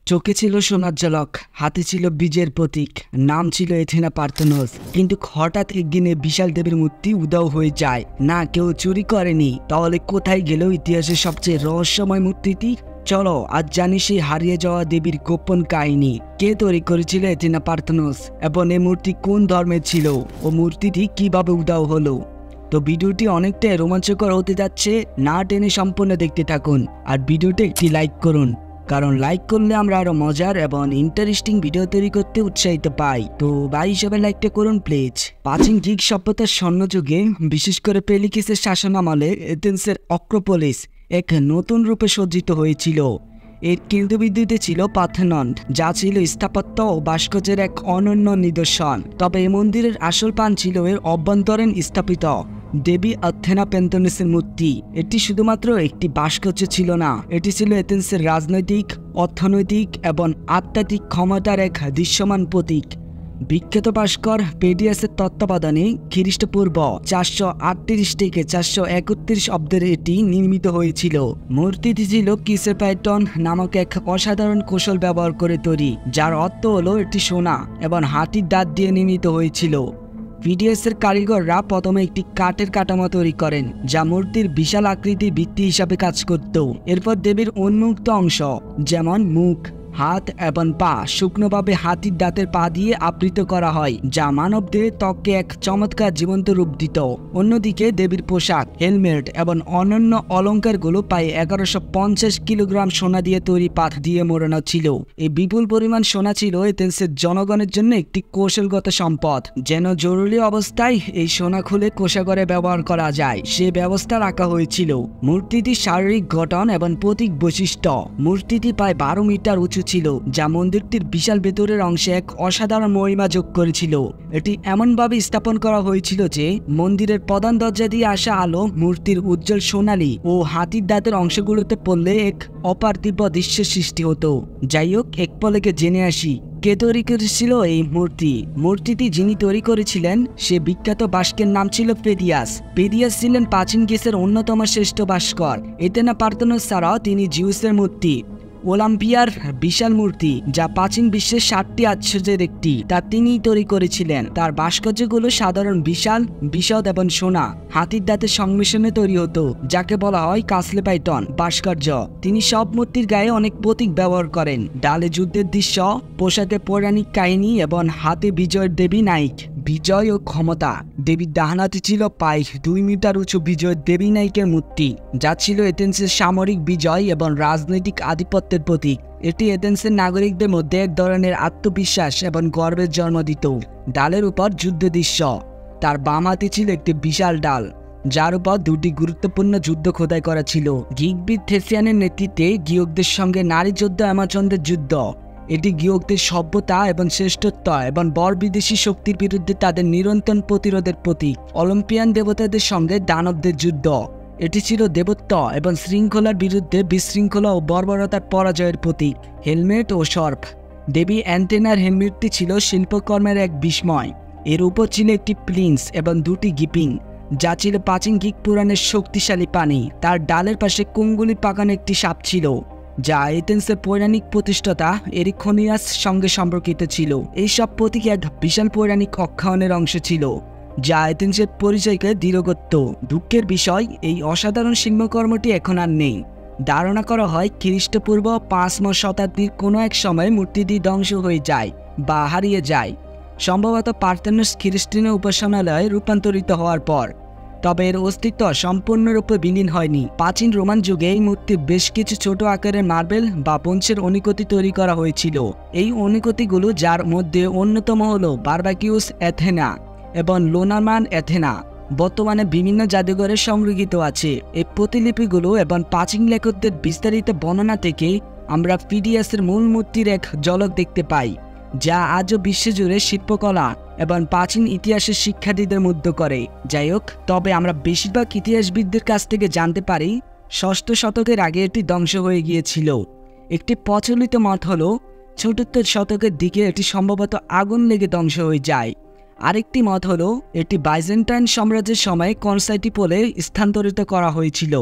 চোখে ছিল সোনার ঝলক, হাতে ছিল বীজের প্রতীক, নাম ছিল এথেনা পার্থেনোস। কিন্তু হঠাৎ একদিনে বিশাল দেবীর মূর্তি উধাও হয়ে যায়। না, কেউ চুরি করেনি। তাহলে কোথায় গেল ইতিহাসের সবচেয়ে রহস্যময় মূর্তিটি? চলো আজ জানি সেই হারিয়ে যাওয়া দেবীর গোপন কাহিনী। কে তৈরি করেছিল এথেনা পার্থেনোস এবং এই মূর্তি কোন ধর্মের ছিল ও মূর্তিটি কিভাবে উধাও হলো? তো ভিডিওটি অনেকটাই রোমাঞ্চকর হতে যাচ্ছে, না টেনে সম্পূর্ণ দেখতে থাকুন। আর ভিডিওতে একটি লাইক করুন, কারণ লাইক করলে আমরা আরো মজার এবং ইন্টারেস্টিং ভিডিও তৈরি করতে উৎসাহিত পাই। তো ভাই হিসেবে লাইকটা করুন প্লিজ। প্রাচীন গ্রিক সভ্যতার স্বর্ণযুগে, বিশেষ করে পেলিকিসের শাসনামলে এথেন্সের অক্রোপোলিস এক নতুন রূপে সজ্জিত হয়েছিল। এর কেন্দ্রবিন্দুতে ছিল পার্থেনন, যা ছিল স্থাপত্য ও ভাস্কর্যের এক অনন্য নিদর্শন। তবে এই মন্দিরের আসল প্রাণ ছিল এর অভ্যন্তরীণ স্থাপিত দেবী এথেনা পার্থেনোসের মূর্তি। এটি শুধুমাত্র একটি ভাস্কর্য ছিল না, এটি ছিল এথেন্সের রাজনৈতিক, অর্থনৈতিক এবং আধ্যাত্মিক ক্ষমতার এক দৃশ্যমান প্রতীক। বিখ্যাত ভাস্কর পেডিয়াসের তত্ত্বাবধানে খ্রিস্টপূর্ব 438 থেকে 431 অব্দের এটি নির্মিত হয়েছিল। মূর্তিটি ছিল কিসেপাইটন নামক এক অসাধারণ কৌশল ব্যবহার করে তৈরি, যার অর্থ হলো এটি সোনা এবং হাতির দাঁত দিয়ে নির্মিত হয়েছিল। পিডিএসের কারিগররা প্রথমে একটি কাঠের কাঠামো তৈরি করেন, যা মূর্তির বিশাল আকৃতির ভিত্তি হিসাবে কাজ করত। এরপর দেবীর উন্মুক্ত অংশ যেমন মুখ, হাত এবং পা শুকনোভাবে হাতির দাঁতের পা দিয়ে আবৃত করা হয়, যা মানবদের ত্বককে এক চমৎকার জীবন্ত রূপ দিত। অন্যদিকে দেবীর পোশাক, হেলমেট এবং অন্যান্য অলঙ্কারগুলো প্রায় 1150 কিলোগ্রাম সোনা দিয়ে তৈরি পাথ দিয়ে মোড়ানো ছিল। এই বিপুল পরিমাণ সোনা ছিল এথেন্সের জনগণের জন্য একটি কৌশলগত সম্পদ। যেন জরুরি অবস্থায় এই সোনা খুলে কোষাগারে ব্যবহার করা যায়, সে ব্যবস্থা রাখা হয়েছিল। মূর্তিটির শারীরিক গঠন এবং প্রতীক বৈশিষ্ট্য। মূর্তিটি প্রায় 12 মিটার উঁচু ছিল, যা মন্দিরটির বিশাল ভেতরের অংশে এক অসাধারণ মহিমা যোগ করেছিল। এটি এমনভাবে স্থাপন করা হয়েছিল যে মন্দিরের প্রধান দরজা দিয়ে আসা আলো মূর্তির উজ্জ্বল সোনালী ও হাতির দাঁতের অংশগুলোতে পড়লে এক অপার্থিব দৃশ্যের সৃষ্টি হতো। যাই হোক, এক পলকে জেনে আসি কে তৈরি করেছিল এই মূর্তি। মূর্তিটি যিনি তৈরি করেছিলেন সে বিখ্যাত ভাস্করের নাম ছিল পেডিয়াস। পেডিয়াস ছিলেন প্রাচীন গ্রিসের অন্যতম শ্রেষ্ঠ ভাস্কর। এথেনা পার্থেনোস ছাড়াও তিনি জিউসের মূর্তি, ওলাম্পিয়ার বিশাল মূর্তি, যা প্রাচীন বিশ্বের 7টি আশ্চর্যের একটি, তা তিনিই তৈরি করেছিলেন। তার ভাস্কর্যগুলো সাধারণ বিশাল, বিশদ এবং সোনা হাতির দাঁতের সংমিশ্রণে তৈরি হতো, যাকে বলা হয় কাসলেপাইটন ভাস্কর্য। তিনি সব মূর্তির গায়ে অনেক প্রতীক ব্যবহার করেন, ডালে যুদ্ধের দৃশ্য, পোশাকে পৌরাণিক কাহিনী এবং হাতে বিজয়ের দেবী নাইক, বিজয় ও ক্ষমতা। দেবীর ডান হাতে ছিল প্রায় 2 মিটার উঁচু বিজয়ের দেবী নাইকের মূর্তি, যা ছিল এথেন্সের সামরিক বিজয় এবং রাজনৈতিক আধিপত্যের প্রতীক। এটি এথেন্সের নাগরিকদের মধ্যে এক ধরনের আত্মবিশ্বাস এবং গর্বের জন্ম দিত। ডালের উপর যুদ্ধ দৃশ্য। তার বাম হাতে ছিল একটি বিশাল ডাল, যার উপর 2টি গুরুত্বপূর্ণ যুদ্ধ খোদাই করা ছিল। গ্রিকবিদ থেসিয়ানের নেতৃত্বে গ্রীকদের সঙ্গে নারী যোদ্ধা অ্যামাজনদের যুদ্ধ। এটি গ্রীকদের সভ্যতা এবং শ্রেষ্ঠত্ব এবং বর বিদেশি শক্তির বিরুদ্ধে তাদের নিরন্তর প্রতিরোধের প্রতীক। অলিম্পিয়ান দেবতাদের সঙ্গে দানবদের যুদ্ধ। এটি ছিল দেবত্ব এবং শৃঙ্খলার বিরুদ্ধে বিশৃঙ্খলা ও বর্বরতার পরাজয়ের প্রতীক। হেলমেট ও সর্প। দেবী অ্যাথেনার হেলমেটটি ছিল শিল্পকর্মের এক বিস্ময়। এর উপর ছিল একটি প্লিন্স এবং 2টি গিপিং, যা ছিল প্রাচীন গ্রিক পুরাণের শক্তিশালী পানি। তার ডালের পাশে কুঙ্গুলি পাকানো একটি সাপ ছিল, যা এথেন্সের পৌরাণিক প্রতিষ্ঠাতা এরিখোনিয়াস সঙ্গে সম্পর্কিত ছিল। এই সব প্রতীক এক বিশাল পৌরাণিক আখ্যানের অংশ ছিল, যা এথেন্সের পরিচয়কে দৃঢ় করত। দুঃখের বিষয়, এই অসাধারণ শিল্পকর্মটি এখন আর নেই। ধারণা করা হয় খ্রিস্টপূর্ব 5ম শতাব্দীর কোনো এক সময় মূর্তিটি ধ্বংস হয়ে যায় বা হারিয়ে যায়, সম্ভবত পার্থেনোস খ্রিস্টীয় উপাসনালয়ে রূপান্তরিত হওয়ার পর। তবে এর অস্তিত্ব সম্পূর্ণরূপে বিলীন হয়নি। প্রাচীন রোমান যুগে এই মূর্তির বেশ কিছু ছোট আকারের মার্বেল বা ব্রোঞ্জের অনুকৃতি তৈরি করা হয়েছিল। এই অনুকৃতিগুলো, যার মধ্যে অন্যতম হল বারবাকিউস অ্যাথেনা এবং লোনামান অ্যাথেনা, বর্তমানে বিভিন্ন জাদুঘরে সংরক্ষিত আছে। এই প্রতিলিপিগুলো এবং প্রাচীন লেখকদের বিস্তারিত বর্ণনা থেকে আমরা পিডিয়াসের মূল মূর্তির এক ঝলক দেখতে পাই, যা আজও বিশ্বজুড়ে শিল্পকলা এবং প্রাচীন ইতিহাসের শিক্ষার্থীদের মুগ্ধ করে। যাই হোক, তবে আমরা বেশিরভাগ ইতিহাসবিদদের কাছ থেকে জানতে পারি 6ষ্ঠ শতকের আগে এটি ধ্বংস হয়ে গিয়েছিল। একটি প্রচলিত মত হল 74 শতকের দিকে এটি সম্ভবত আগুন লেগে ধ্বংস হয়ে যায়। আরেকটি মত হল এটি বাইজেন্টাইন সাম্রাজ্যের সময় কনস্টান্টিনোপলে স্থানান্তরিত করা হয়েছিল।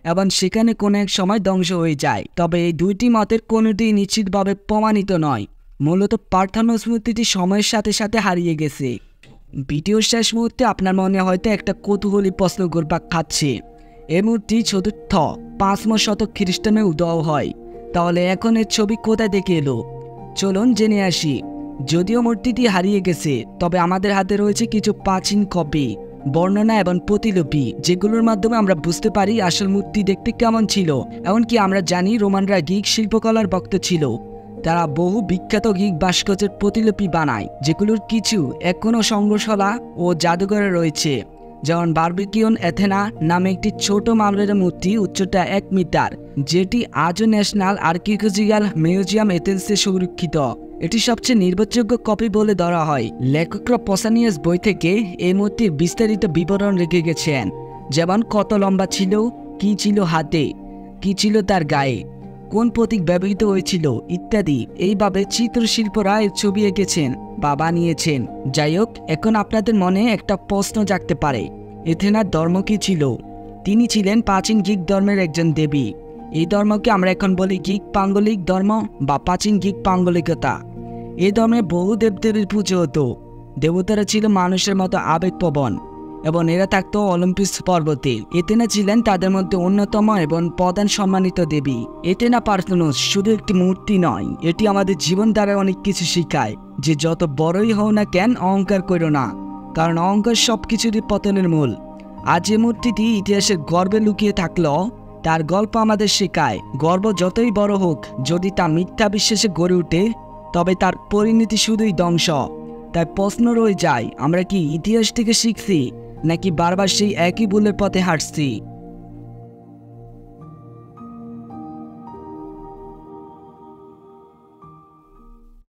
এবং সেখানে কোনো এক সময় ধ্বংস হয়ে যায়। তবে এই দুইটি মতের কোনোটি নিশ্চিতভাবে প্রমাণিত নয়। মূলত পার্থেনোস মূর্তিটি সময়ের সাথে সাথে হারিয়ে গেছে। ভিডিওর শেষ মুহূর্তে আপনার মনে হয়তো একটা কৌতূহলী প্রশ্ন ঘুরপাক খাচ্ছে, এই মূর্তি চতুর্থ 5ম শতক খ্রিস্টানে উদ্ভব হয়, তাহলে এখন এর ছবি কোথায় থেকে এলো? চলুন জেনে আসি। যদিও মূর্তিটি হারিয়ে গেছে, তবে আমাদের হাতে রয়েছে কিছু প্রাচীন কপি, বর্ণনা এবং প্রতিলিপি, যেগুলোর মাধ্যমে আমরা বুঝতে পারি আসল মূর্তি দেখতে কেমন ছিল। এমনকি আমরা জানি রোমানরা গ্রিক শিল্পকলার ভক্ত ছিল। তারা বহু বিখ্যাত গ্রিক ভাস্কর্যের প্রতিলিপি বানায়, যেগুলোর কিছু এখনও সংগ্রহশালা ও জাদুঘরে রয়েছে। যেমন বারবিকিউন এথেনা নামে একটি ছোট মার্বেলের মূর্তি, উচ্চতা 1 মিটার, যেটি আজও ন্যাশনাল আর্কিওলজিক্যাল মিউজিয়াম এথেন্সে সুরক্ষিত। এটি সবচেয়ে নির্ভরযোগ্য কপি বলে ধরা হয়। লেখকরা পসানিয়াস বই থেকে এই মূর্তির বিস্তারিত বিবরণ রেখে গেছেন, যেমন কত লম্বা ছিল, কি ছিল হাতে, কি ছিল তার গায়ে, কোন প্রতীক ব্যবহৃত হয়েছিল ইত্যাদি। এইভাবে চিত্রশিল্পরা এর ছবি এঁকেছেন বা বানিয়েছেন। যাই হোক, এখন আপনাদের মনে একটা প্রশ্ন জাগতে পারে, এথেনার ধর্ম কি ছিল? তিনি ছিলেন প্রাচীন গ্রিক ধর্মের একজন দেবী। এই ধর্মকে আমরা এখন বলি গ্রিক পাঙ্গলিক ধর্ম বা প্রাচীন গ্রিক পাঙ্গলিকতা। এই ধর্মে বহু দেবদেবীর পুজো হতো। দেবতারা ছিল মানুষের মতো আবেগপ্রবণ এবং এরা থাকতো অলিম্পিস পর্বতে। এথেনা ছিলেন তাদের মধ্যে অন্যতম এবং প্রধান সম্মানিত দেবী। এথেনা পার্থেনোস শুধু একটি মূর্তি নয়, এটি আমাদের জীবন দ্বারা অনেক কিছু শেখায়, যে যত বড়ই হও না কেন অহংকার করো না, কারণ অহংকার সবকিছুরই পতনের মূল। আজ এই মূর্তিটি ইতিহাসের গর্বে লুকিয়ে থাকলেও তার গল্প আমাদের শেখায়, গর্ব যতই বড় হোক, যদি তা মিথ্যা বিশ্বাসে গড়ে ওঠে, তবে তার পরিণতি শুধুই ধ্বংস। তাই প্রশ্ন রয়ে যায়, আমরা কি ইতিহাস থেকে শিখছি নাকি বারবার সেই একই ভুলের পথে হাঁটছি?